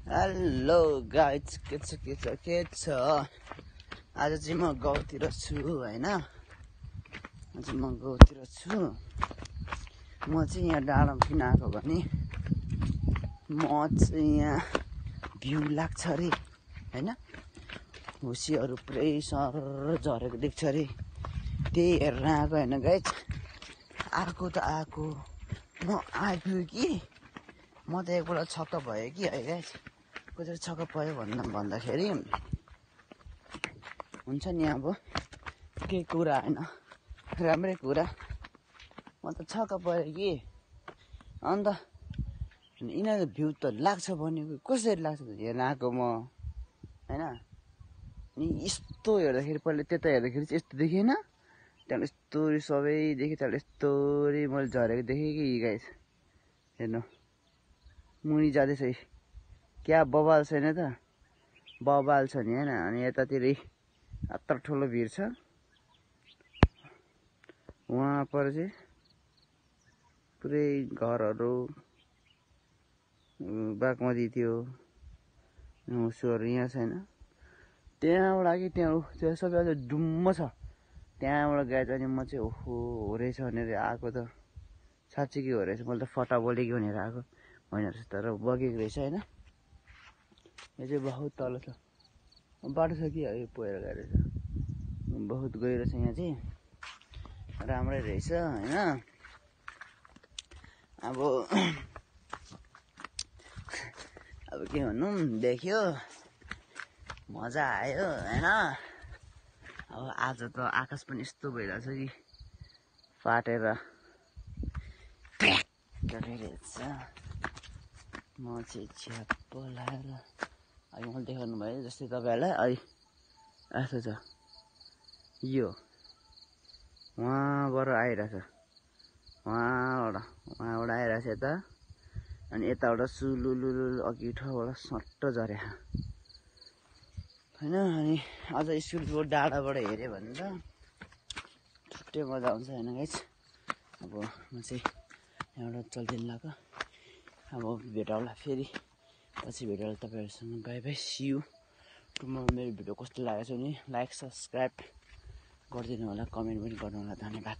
Hello guys के छ आज चाहिँ म गाउँतिर छु हैन। आज म गाउँतिर छु। म चाहिँ यहाँ डाँडामा किन आएको भने म चाहिँ यहाँ भ्यू लाग्छ अरे हैन। हुसीहरू पुरै सर झरेको देख्छ अरे, त्यही हेरेर आएको हैन गाइज। आएको त आएको, म आइपुग्यो कि म त एकपल्ट छक्क भयो कि है गाइज। कसरी छक्क पऱ्यो भन्दाखेरि हुन्छ नि अब केही कुरा हैन, राम्रै कुरा। म त छक्क परेँ कि अन्त यिनीहरू भ्यू त लाग्छ भनेको कसरी लाग्छ हेर्न आएको म हैन। अनि यस्तो हेर्दाखेरि पहिला त्यता हेर्दाखेरि चाहिँ यस्तो देखेन, त्यहाँबाट यस्तो सबै देखेँ, त्यहाँबाट यस्तो मैले झरेको देखेँ कि गाइस। हेर्नु मुनि जाँदैछ क्या बबाल छैन त, बबाल छ नि हैन। अनि यतातिरै यत्रो ठुलो भिर छ, वहाँ पर चाहिँ पुरै घरहरू बागमती थियो, हुसुहरू यहाँ छैन। त्यहाँबाट कि त्यहाँ सबै अझ डुम्म छ, त्यहाँबाट गए अनि म चाहिँ ओहो हो रहेछ भनेर आएको त। साँच्चीकै हो रहेछ, मैले त फटा बोलेको भनेर आएको होइन रहेछ, तर बगेको रहेछ हैन। यो चाहिँ बहुत तल छ, बाटो छ कि है पहिरो गएर रहेछ, बहुत गहिरो छ यहाँ चाहिँ, राम्रै रहेछ हैन। अब के भन्नु, देख्यो मजा आयो हैन। अब आज त आकाश पनि यस्तो भइरहेछ कि फाटेर रहेछ। म चाहिँ छ्याप्प लाएर अहिले मैले देखाउनु भयो जस्तै तपाईँहरूलाई अहिले यस्तो छ, यो वहाँबाट आइरहेछ, वहाँबाट आइरहेछ यता, अनि यताबाट सुलुलुलु अघि ठाउँबाट सट्ट झरे हैन। अनि अझ स्कुलको डाँडाबाट हेऱ्यो भने त छुट्टै मजा आउँछ हैन गाइस। अब म चाहिँ यहाँबाट चल्दिन लाग्यो, अब भेटौँला फेरि पछि भेटौँला तपाईँहरूसँग। Bye bye, see you tomorrow. मेरो भिडियो कस्तो लागेको छ भने लाइक सब्सक्राइब गरिदिनु होला, कमेन्ट पनि गर्नु होला। धन्यवाद।